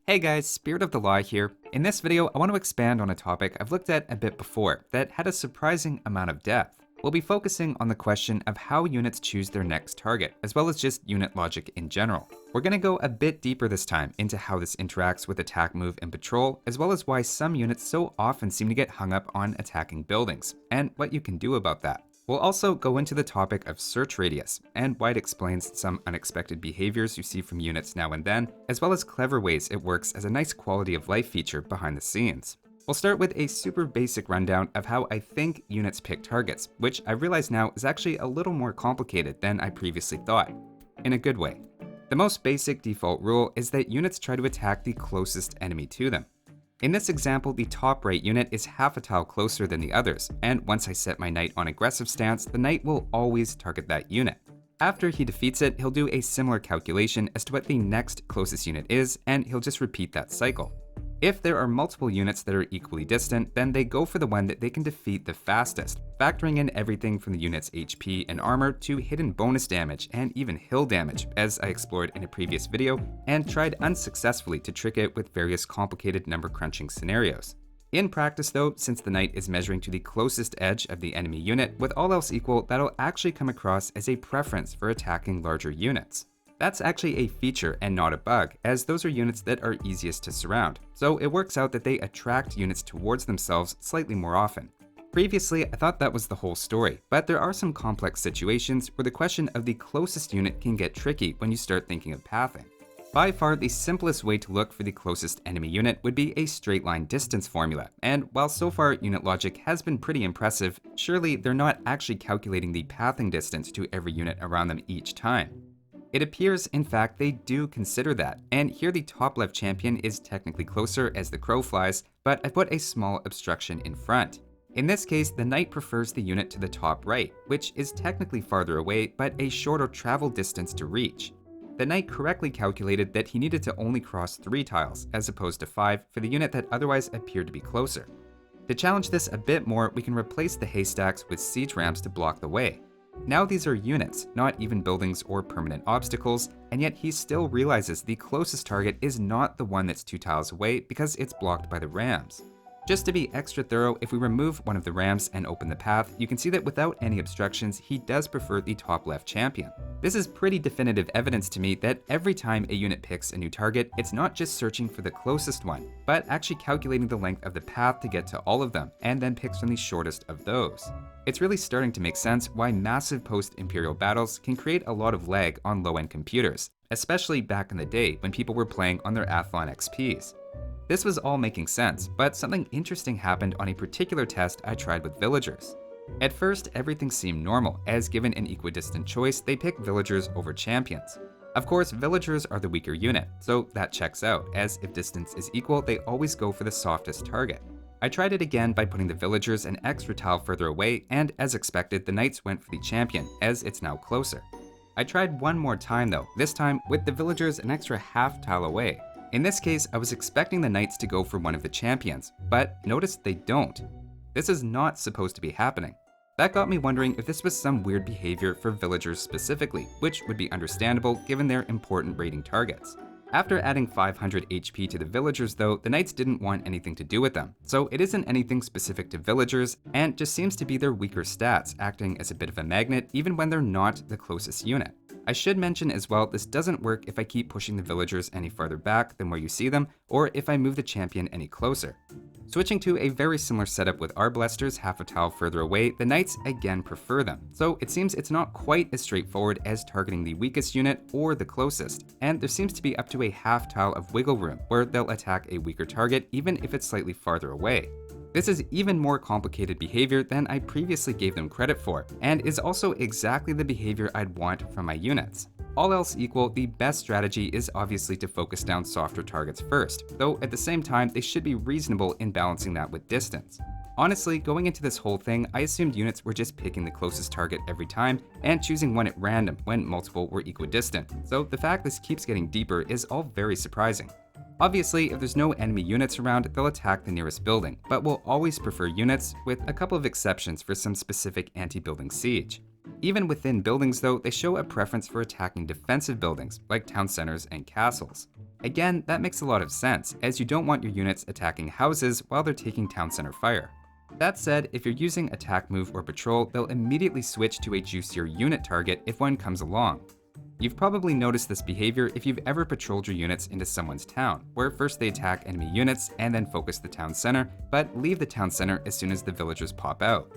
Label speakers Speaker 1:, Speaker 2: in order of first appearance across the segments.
Speaker 1: Hey guys, Spirit of the Law here. In this video, I want to expand on a topic I've looked at a bit before that had a surprising amount of depth. We'll be focusing on the question of how units choose their next target, as well as just unit logic in general. We're going to go a bit deeper this time into how this interacts with attack, move, and patrol, as well as why some units so often seem to get hung up on attacking buildings, and what you can do about that. We'll also go into the topic of search radius, and why it explains some unexpected behaviors you see from units now and then, as well as clever ways it works as a nice quality of life feature behind the scenes. We'll start with a super basic rundown of how I think units pick targets, which I realize now is actually a little more complicated than I previously thought, in a good way. The most basic default rule is that units try to attack the closest enemy to them. In this example, the top right unit is half a tile closer than the others, and once I set my knight on aggressive stance, the knight will always target that unit. After he defeats it, he'll do a similar calculation as to what the next closest unit is, and he'll just repeat that cycle. If there are multiple units that are equally distant, then they go for the one that they can defeat the fastest, factoring in everything from the unit's HP and armor to hidden bonus damage and even hill damage, as I explored in a previous video and tried unsuccessfully to trick it with various complicated number crunching scenarios. In practice though, since the knight is measuring to the closest edge of the enemy unit, with all else equal, that'll actually come across as a preference for attacking larger units. That's actually a feature and not a bug, as those are units that are easiest to surround, so it works out that they attract units towards themselves slightly more often. Previously, I thought that was the whole story, but there are some complex situations where the question of the closest unit can get tricky when you start thinking of pathing. By far, the simplest way to look for the closest enemy unit would be a straight line distance formula, and while so far unit logic has been pretty impressive, surely they're not actually calculating the pathing distance to every unit around them each time. It appears, in fact, they do consider that, and here the top left champion is technically closer as the crow flies, but I put a small obstruction in front. In this case, the knight prefers the unit to the top right, which is technically farther away, but a shorter travel distance to reach. The knight correctly calculated that he needed to only cross 3 tiles, as opposed to 5, for the unit that otherwise appeared to be closer. To challenge this a bit more, we can replace the haystacks with siege ramps to block the way. Now these are units, not even buildings or permanent obstacles, and yet he still realizes the closest target is not the one that's 2 tiles away because it's blocked by the rams. Just to be extra thorough, if we remove one of the rams and open the path, you can see that without any obstructions, he does prefer the top left champion. This is pretty definitive evidence to me that every time a unit picks a new target, it's not just searching for the closest one, but actually calculating the length of the path to get to all of them, and then picks from the shortest of those. It's really starting to make sense why massive post-Imperial battles can create a lot of lag on low-end computers, especially back in the day when people were playing on their Athlon XPs. This was all making sense, but something interesting happened on a particular test I tried with villagers. At first, everything seemed normal, as given an equidistant choice, they picked villagers over champions. Of course, villagers are the weaker unit, so that checks out, as if distance is equal, they always go for the softest target. I tried it again by putting the villagers an extra tile further away, and as expected, the knights went for the champion, as it's now closer. I tried one more time though, this time with the villagers an extra half tile away. In this case, I was expecting the knights to go for one of the champions, but notice they don't. This is not supposed to be happening. That got me wondering if this was some weird behavior for villagers specifically, which would be understandable given their important raiding targets. After adding 500 HP to the villagers though, the knights didn't want anything to do with them, so it isn't anything specific to villagers, and just seems to be their weaker stats acting as a bit of a magnet even when they're not the closest unit. I should mention as well, this doesn't work if I keep pushing the villagers any farther back than where you see them, or if I move the champion any closer. Switching to a very similar setup with Arbalesters half a tile further away, the knights again prefer them, so it seems it's not quite as straightforward as targeting the weakest unit or the closest, and there seems to be up to a half tile of wiggle room where they'll attack a weaker target even if it's slightly farther away. This is even more complicated behavior than I previously gave them credit for, and is also exactly the behavior I'd want from my units. All else equal, the best strategy is obviously to focus down softer targets first, though at the same time they should be reasonable in balancing that with distance. Honestly, going into this whole thing, I assumed units were just picking the closest target every time and choosing one at random when multiple were equidistant, so the fact this keeps getting deeper is all very surprising. Obviously, if there's no enemy units around, they'll attack the nearest building, but will always prefer units, with a couple of exceptions for some specific anti-building siege. Even within buildings though, they show a preference for attacking defensive buildings, like town centers and castles. Again, that makes a lot of sense, as you don't want your units attacking houses while they're taking town center fire. That said, if you're using attack move or patrol, they'll immediately switch to a juicier unit target if one comes along. You've probably noticed this behavior if you've ever patrolled your units into someone's town, where first they attack enemy units and then focus the town center, but leave the town center as soon as the villagers pop out.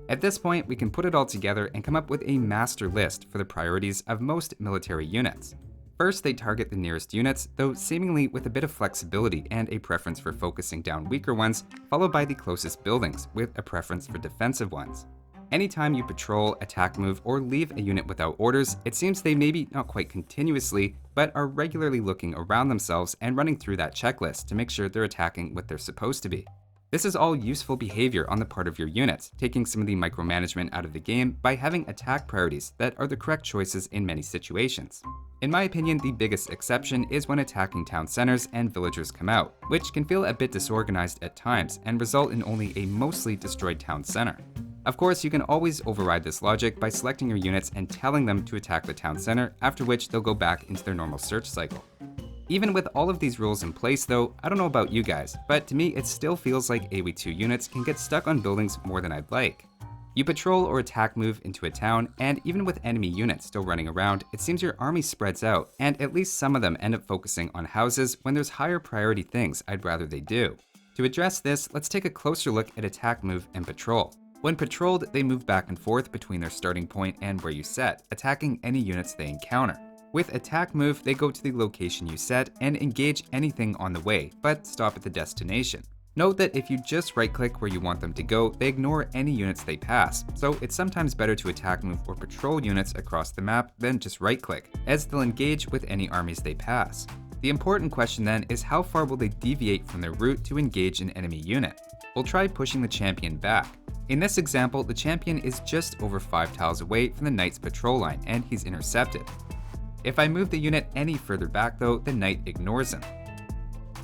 Speaker 1: At this point, we can put it all together and come up with a master list for the priorities of most military units. First, they target the nearest units, though seemingly with a bit of flexibility and a preference for focusing down weaker ones, followed by the closest buildings, with a preference for defensive ones. Anytime you patrol, attack move, or leave a unit without orders, it seems they maybe not quite continuously, but are regularly looking around themselves and running through that checklist to make sure they're attacking what they're supposed to be. This is all useful behavior on the part of your units, taking some of the micromanagement out of the game by having attack priorities that are the correct choices in many situations. In my opinion, the biggest exception is when attacking town centers and villagers come out, which can feel a bit disorganized at times and result in only a mostly destroyed town center. Of course, you can always override this logic by selecting your units and telling them to attack the town center, after which they'll go back into their normal search cycle. Even with all of these rules in place though, I don't know about you guys, but to me it still feels like AoE2 units can get stuck on buildings more than I'd like. You patrol or attack move into a town, and even with enemy units still running around, it seems your army spreads out, and at least some of them end up focusing on houses when there's higher priority things I'd rather they do. To address this, let's take a closer look at attack move and patrol. When patrolled, they move back and forth between their starting point and where you set, attacking any units they encounter. With attack move, they go to the location you set and engage anything on the way, but stop at the destination. Note that if you just right-click where you want them to go, they ignore any units they pass, so it's sometimes better to attack move or patrol units across the map than just right-click, as they'll engage with any armies they pass. The important question then is how far will they deviate from their route to engage an enemy unit? We'll try pushing the champion back. In this example, the champion is just over 5 tiles away from the knight's patrol line, and he's intercepted. If I move the unit any further back though, the knight ignores him.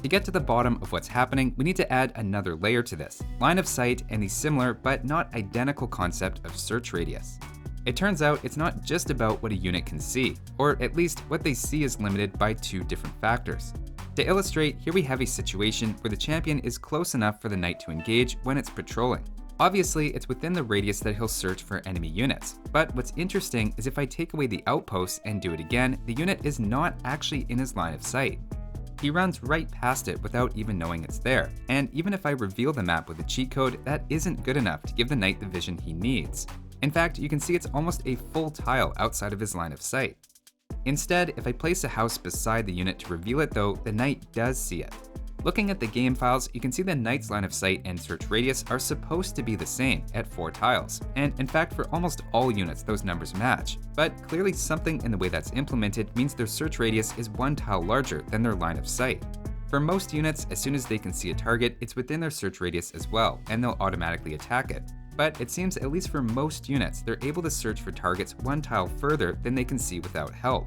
Speaker 1: To get to the bottom of what's happening, we need to add another layer to this, line of sight and the similar but not identical concept of search radius. It turns out it's not just about what a unit can see, or at least what they see is limited by two different factors. To illustrate, here we have a situation where the champion is close enough for the knight to engage when it's patrolling. Obviously, it's within the radius that he'll search for enemy units, but what's interesting is if I take away the outpost and do it again, the unit is not actually in his line of sight. He runs right past it without even knowing it's there, and even if I reveal the map with a cheat code, that isn't good enough to give the knight the vision he needs. In fact, you can see it's almost a full tile outside of his line of sight. Instead, if I place a house beside the unit to reveal it though, the knight does see it. Looking at the game files, you can see the knight's line of sight and search radius are supposed to be the same at 4 tiles, and in fact for almost all units those numbers match, but clearly something in the way that's implemented means their search radius is 1 tile larger than their line of sight. For most units, as soon as they can see a target, it's within their search radius as well, and they'll automatically attack it. But it seems at least for most units, they're able to search for targets 1 tile further than they can see without help.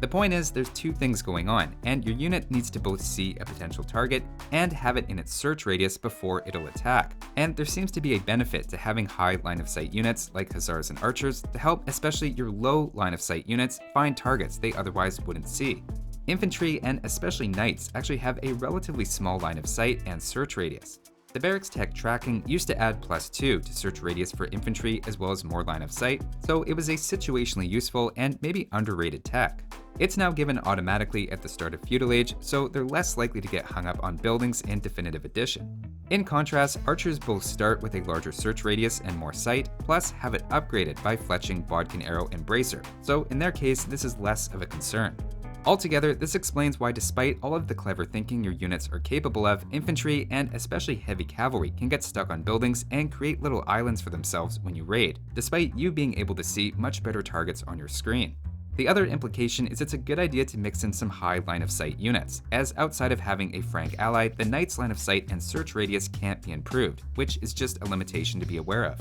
Speaker 1: The point is, there's two things going on, and your unit needs to both see a potential target and have it in its search radius before it'll attack. And there seems to be a benefit to having high line of sight units like hussars and archers to help especially your low line of sight units find targets they otherwise wouldn't see. Infantry and especially knights actually have a relatively small line of sight and search radius. The barracks tech tracking used to add +2 to search radius for infantry as well as more line of sight, so it was a situationally useful and maybe underrated tech. It's now given automatically at the start of Feudal Age, so they're less likely to get hung up on buildings in Definitive Edition. In contrast, archers both start with a larger search radius and more sight, plus have it upgraded by fletching Bodkin Arrow and Bracer, so in their case this is less of a concern. Altogether, this explains why despite all of the clever thinking your units are capable of, infantry and especially heavy cavalry can get stuck on buildings and create little islands for themselves when you raid, despite you being able to see much better targets on your screen. The other implication is it's a good idea to mix in some high line of sight units, as outside of having a frank ally, the knight's line of sight and search radius can't be improved, which is just a limitation to be aware of.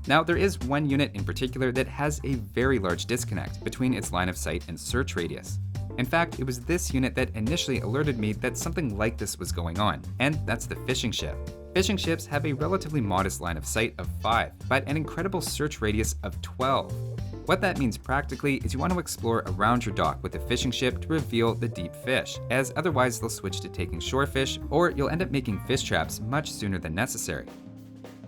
Speaker 1: Now, there is one unit in particular that has a very large disconnect between its line of sight and search radius. In fact, it was this unit that initially alerted me that something like this was going on, and that's the fishing ship. Fishing ships have a relatively modest line of sight of 5, but an incredible search radius of 12. What that means practically is you want to explore around your dock with a fishing ship to reveal the deep fish, as otherwise they'll switch to taking shore fish, or you'll end up making fish traps much sooner than necessary.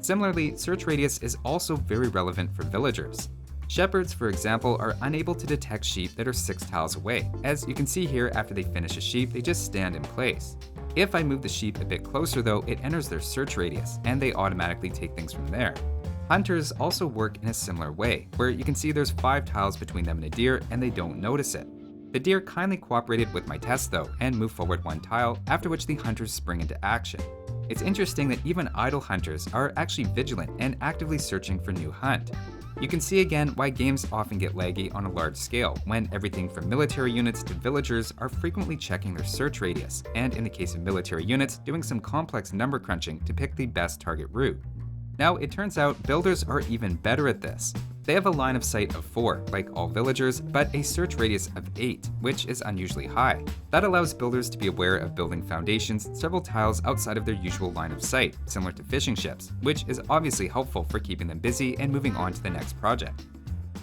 Speaker 1: Similarly, search radius is also very relevant for villagers. Shepherds, for example, are unable to detect sheep that are 6 tiles away. As you can see here, after they finish a sheep, they just stand in place. If I move the sheep a bit closer though, it enters their search radius, and they automatically take things from there. Hunters also work in a similar way, where you can see there's 5 tiles between them and a deer, and they don't notice it. The deer kindly cooperated with my test though, and moved forward 1 tile, after which the hunters spring into action. It's interesting that even idle hunters are actually vigilant and actively searching for new hunt. You can see again why games often get laggy on a large scale, when everything from military units to villagers are frequently checking their search radius, and in the case of military units, doing some complex number crunching to pick the best target route. Now, it turns out builders are even better at this. They have a line of sight of 4, like all villagers, but a search radius of 8, which is unusually high. That allows builders to be aware of building foundations several tiles outside of their usual line of sight, similar to fishing ships, which is obviously helpful for keeping them busy and moving on to the next project.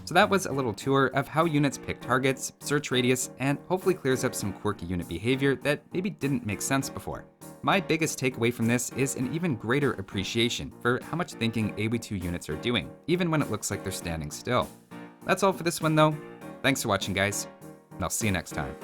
Speaker 1: So that was a little tour of how units pick targets, search radius, and hopefully clears up some quirky unit behavior that maybe didn't make sense before. My biggest takeaway from this is an even greater appreciation for how much thinking AoE2 units are doing, even when it looks like they're standing still. That's all for this one though. Thanks for watching guys, and I'll see you next time.